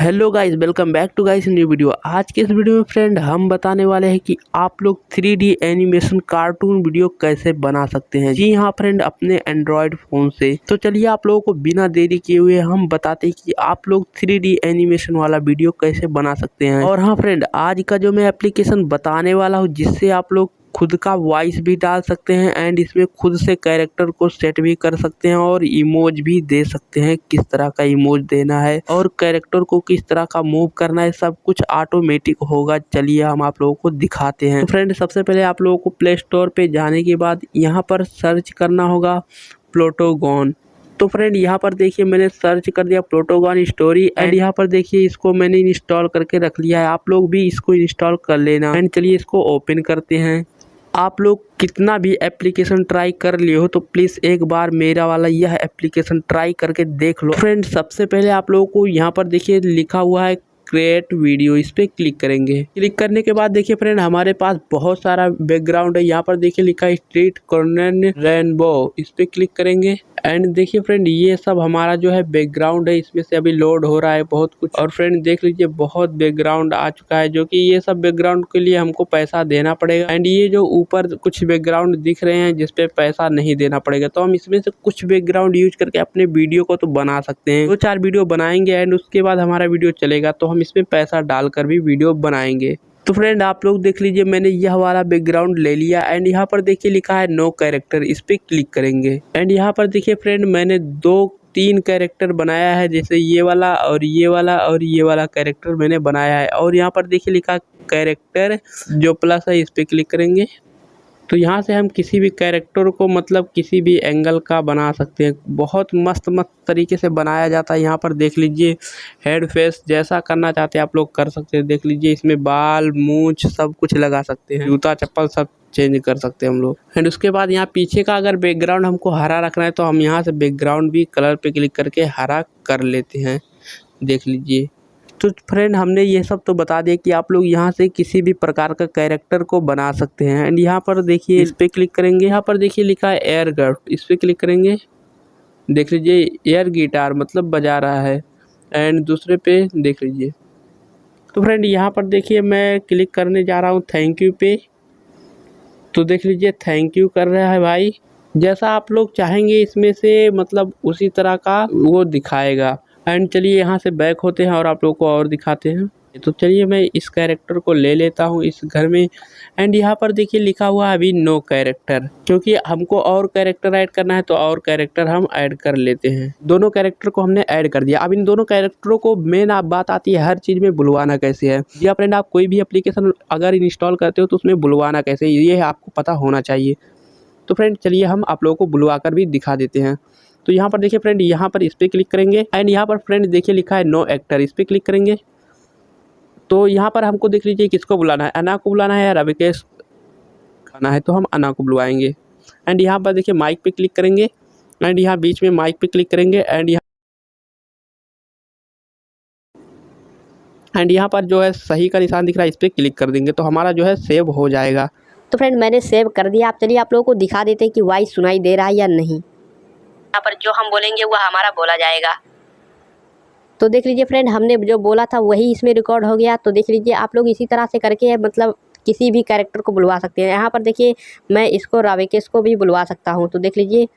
Hello guys, welcome back to guys new video. आज के इस वीडियो में फ्रेंड हम बताने वाले हैं कि आप लोग 3D एनिमेशन कार्टून वीडियो कैसे बना सकते हैं। जी हाँ फ्रेंड, अपने एंड्रॉयड फोन से। तो चलिए आप लोगों को बिना देरी किए हुए हम बताते हैं कि आप लोग 3D एनिमेशन वाला वीडियो कैसे बना सकते हैं। और हाँ फ्रेंड, आज का जो मैं एप्लीकेशन बताने वाला हूँ जिससे आप लोग खुद का वॉइस भी डाल सकते हैं एंड इसमें खुद से कैरेक्टर को सेट भी कर सकते हैं और इमोज भी दे सकते हैं, किस तरह का इमोज देना है और कैरेक्टर को किस तरह का मूव करना है, सब कुछ ऑटोमेटिक होगा। चलिए हम आप लोगों को दिखाते हैं। तो फ्रेंड सबसे पहले आप लोगों को प्ले स्टोर पे जाने के बाद यहाँ पर सर्च करना होगा प्लोटागन। तो फ्रेंड यहाँ पर देखिए मैंने सर्च कर दिया प्लोटागन स्टोरी एंड यहाँ पर देखिए इसको मैंने इंस्टॉल करके रख लिया है। आप लोग भी इसको इंस्टॉल कर लेना एंड चलिए इसको ओपन करते हैं। आप लोग कितना भी एप्लीकेशन ट्राई कर लिए हो तो प्लीज़ एक बार मेरा वाला यह एप्लीकेशन ट्राई करके देख लो। फ्रेंड सबसे पहले आप लोगों को यहाँ पर देखिए लिखा हुआ है क्रिएट वीडियो, इस पर क्लिक करेंगे। क्लिक करने के बाद देखिए फ्रेंड हमारे पास बहुत सारा बैकग्राउंड है। यहाँ पर देखिए लिखा है स्ट्रीट कॉर्नर रेनबो, इस पर क्लिक करेंगे एंड देखिए फ्रेंड ये सब हमारा जो है बैकग्राउंड है, इसमें से अभी लोड हो रहा है बहुत कुछ। और फ्रेंड देख लीजिए बहुत बैकग्राउंड आ चुका है, जो कि ये सब बैकग्राउंड के लिए हमको पैसा देना पड़ेगा एंड ये जो ऊपर कुछ बैकग्राउंड दिख रहे हैं जिसपे पैसा नहीं देना पड़ेगा। तो हम इसमें से कुछ बैकग्राउंड यूज करके अपने वीडियो को तो बना सकते हैं। 2-4 वीडियो बनाएंगे एंड उसके बाद हमारा वीडियो चलेगा तो हम इसमें पैसा डालकर भी वीडियो बनाएंगे। तो फ्रेंड आप लोग देख लीजिए मैंने यह वाला बैकग्राउंड ले लिया एंड यहाँ पर देखिए लिखा है नो कैरेक्टर, इस पे क्लिक करेंगे एंड यहाँ पर देखिए फ्रेंड मैंने 2-3 कैरेक्टर बनाया है, जैसे ये वाला और ये वाला और ये वाला कैरेक्टर मैंने बनाया है। और यहाँ पर देखिए लिखा कैरेक्टर जो प्लस है, इस पे क्लिक करेंगे तो यहाँ से हम किसी भी कैरेक्टर को मतलब किसी भी एंगल का बना सकते हैं। बहुत मस्त मस्त तरीके से बनाया जाता है। यहाँ पर देख लीजिए हेड फेस जैसा करना चाहते हैं आप लोग कर सकते हैं। देख लीजिए इसमें बाल मूंछ सब कुछ लगा सकते हैं, जूता चप्पल सब चेंज कर सकते हैं हम लोग। एंड उसके बाद यहाँ पीछे का अगर बैकग्राउंड हमको हरा रखना है तो हम यहाँ से बैकग्राउंड भी कलर पे क्लिक करके हरा कर लेते हैं, देख लीजिए। तो फ्रेंड हमने ये सब तो बता दिया कि आप लोग यहाँ से किसी भी प्रकार का कैरेक्टर को बना सकते हैं। एंड यहाँ पर देखिए इस पे क्लिक करेंगे, यहाँ पर देखिए लिखा है एयर गट, इस पे क्लिक करेंगे। देख लीजिए एयर गिटार मतलब बजा रहा है एंड दूसरे पे देख लीजिए। तो फ्रेंड यहाँ पर देखिए मैं क्लिक करने जा रहा हूँ थैंक यू पे, तो देख लीजिए थैंक यू कर रहा है भाई। जैसा आप लोग चाहेंगे इसमें से मतलब उसी तरह का वो दिखाएगा। एंड चलिए यहाँ से बैक होते हैं और आप लोगों को और दिखाते हैं। तो चलिए मैं इस कैरेक्टर को ले लेता हूँ इस घर में एंड यहाँ पर देखिए लिखा हुआ है अभी नो कैरेक्टर, क्योंकि हमको और कैरेक्टर ऐड करना है तो और कैरेक्टर हम ऐड कर लेते हैं। दोनों कैरेक्टर को हमने ऐड कर दिया। अब इन दोनों कैरेक्टरों को मेन आप बात आती है हर चीज़ में बुलवाना कैसे है। जी फ्रेंड, आप कोई भी एप्लीकेशन अगर इंस्टॉल करते हो तो उसमें बुलवाना कैसे ये आपको पता होना चाहिए। तो फ्रेंड चलिए हम आप लोगों को बुलवा कर भी दिखा देते हैं। तो यहाँ पर देखिए फ्रेंड यहाँ पर इस पर क्लिक करेंगे एंड यहाँ पर फ्रेंड देखिए लिखा है नो एक्टर, इस पर क्लिक करेंगे। तो यहाँ पर हमको देख लीजिए किसको बुलाना है, अना को बुलाना है या रविकेश खाना है, तो हम अना को बुलवाएंगे। एंड यहाँ पर देखिए माइक पे क्लिक करेंगे एंड यहाँ बीच में माइक पे क्लिक करेंगे एंड यहाँ पर जो है सही का निशान दिख रहा है, इस पर क्लिक कर देंगे तो हमारा जो है सेव हो जाएगा। तो फ्रेंड मैंने सेव कर दिया। आप चलिए आप लोगों को दिखा देते हैं कि वॉइस सुनाई दे रहा है या नहीं। यहाँ पर जो हम बोलेंगे वह हमारा बोला जाएगा। तो देख लीजिए फ्रेंड हमने जो बोला था वही इसमें रिकॉर्ड हो गया। तो देख लीजिए आप लोग इसी तरह से करके मतलब किसी भी कैरेक्टर को बुलवा सकते हैं। यहाँ पर देखिए मैं इसको राविकेश को भी बुलवा सकता हूँ, तो देख लीजिए।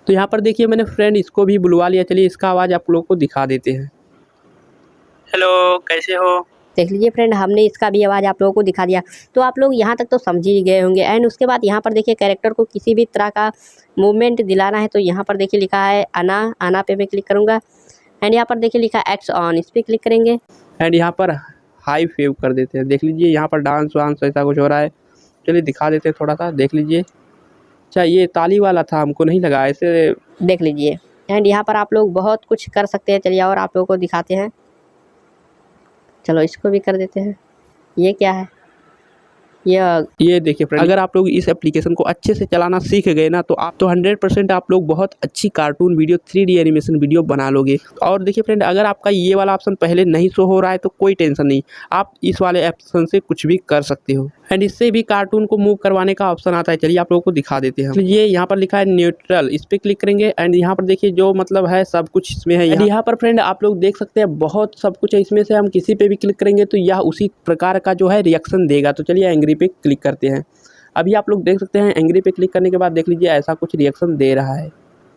तो यहाँ पर देखिए मैंने फ्रेंड इसको भी बुलवा लिया। चलिए इसका आवाज़ आप लोगों को दिखा देते हैं। हेलो कैसे हो। देख लीजिए फ्रेंड हमने इसका भी आवाज़ आप लोगों को दिखा दिया। तो आप लोग यहाँ तक तो समझ ही गए होंगे। एंड उसके बाद यहाँ पर देखिए कैरेक्टर को किसी भी तरह का मूवमेंट दिलाना है तो यहाँ पर देखिए लिखा है अना पे मैं क्लिक करूँगा एंड यहाँ पर देखिए लिखा है एक्स ऑन, इस पर क्लिक करेंगे एंड यहाँ पर हाई फेव कर देते हैं। देख लीजिए यहाँ पर डांस वांस ऐसा कुछ हो रहा है। चलिए दिखा देते हैं थोड़ा सा, देख लीजिए। अच्छा ये ताली वाला था, हमको नहीं लगा ऐसे, देख लीजिए। एंड यहाँ पर आप लोग बहुत कुछ कर सकते हैं। चलिए और आप लोगों को दिखाते हैं। चलो इसको भी कर देते हैं। ये क्या है, ये देखिए फ्रेंड, अगर आप लोग इस एप्लीकेशन को अच्छे से चलाना सीख गए ना तो आप तो 100% आप लोग बहुत अच्छी cartoon video 3D animation video बना लोगे। और देखिए फ्रेंड, अगर आपका ये वाला ऑप्शन पहले नहीं शो हो रहा है तो कोई टेंशन नहीं, आप इस वाले ऑप्शन से कुछ भी कर सकते हो। एंड इससे भी कार्टून को मूव करवाने का ऑप्शन आता है। चलिए आप लोगों को दिखा देते हैं। ये यहाँ पर लिखा है न्यूट्रल, इस पर क्लिक करेंगे एंड यहाँ पर देखिए जो मतलब है सब कुछ इसमें है। यहाँ पर फ्रेंड आप लोग देख सकते हैं बहुत सब कुछ है इसमें से। हम किसी पे भी क्लिक करेंगे तो यह उसी प्रकार का जो है रिएक्शन देगा। तो चलिए एंग्री पे क्लिक करते हैं। अभी आप लोग देख सकते हैं एंग्री पे क्लिक करने के बाद देख लीजिए ऐसा कुछ रिएक्शन दे रहा है।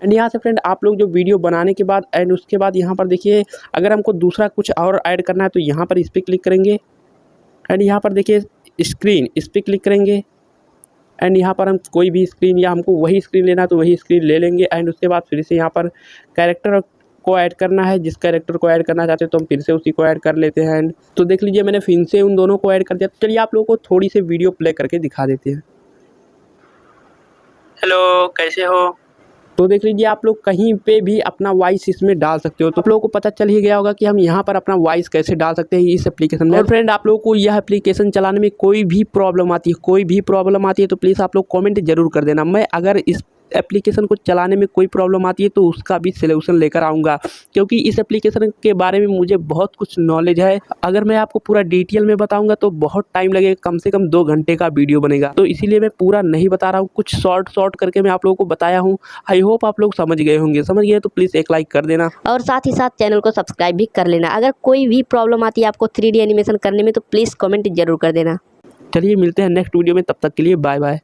एंड यहाँ से फ्रेंड आप लोग जो वीडियो बनाने के बाद एंड उसके बाद यहाँ पर देखिए अगर हमको दूसरा कुछ और ऐड करना है तो यहाँ पर इस पर क्लिक करेंगे एंड यहाँ पर देखिए स्क्रीन, इस पर क्लिक करेंगे एंड यहाँ पर हम कोई भी स्क्रीन या हमको वही स्क्रीन लेना तो वही स्क्रीन ले लेंगे। एंड उसके बाद फिर से यहाँ पर कैरेक्टर को ऐड करना है, जिस कैरेक्टर को ऐड करना चाहते हैं तो हम फिर से उसी को ऐड कर लेते हैं। एंड तो देख लीजिए मैंने फिर से उन दोनों को ऐड कर दिया। तो चलिए आप लोगों को थोड़ी सी वीडियो प्ले करके दिखा देते हैं। हेलो, कैसे हो? तो देख लीजिए आप लोग कहीं पे भी अपना वॉइस इसमें डाल सकते हो। तो आप लोगों को पता चल ही गया होगा कि हम यहाँ पर अपना वॉइस कैसे डाल सकते हैं इस एप्लीकेशन में। और फ्रेंड आप लोगों को यह एप्लीकेशन चलाने में कोई भी प्रॉब्लम आती है तो प्लीज़ आप लोग कमेंट जरूर कर देना। मैं अगर इस एप्लीकेशन को चलाने में कोई प्रॉब्लम आती है तो उसका भी सलूशन लेकर आऊँगा, क्योंकि इस एप्लीकेशन के बारे में मुझे बहुत कुछ नॉलेज है। अगर मैं आपको पूरा डिटेल में बताऊंगा तो बहुत टाइम लगेगा, कम से कम 2 घंटे का वीडियो बनेगा। तो इसीलिए मैं पूरा नहीं बता रहा हूँ, कुछ शॉर्ट करके मैं आप लोगों को बताया हूँ। आई होप आप लोग समझ गए होंगे। समझ गए तो प्लीज़ एक लाइक कर देना और साथ ही साथ चैनल को सब्सक्राइब भी कर लेना। अगर कोई भी प्रॉब्लम आती है आपको 3D एनिमेशन करने में तो प्लीज़ कमेंट जरूर कर देना। चलिए मिलते हैं नेक्स्ट वीडियो में, तब तक के लिए बाय बाय।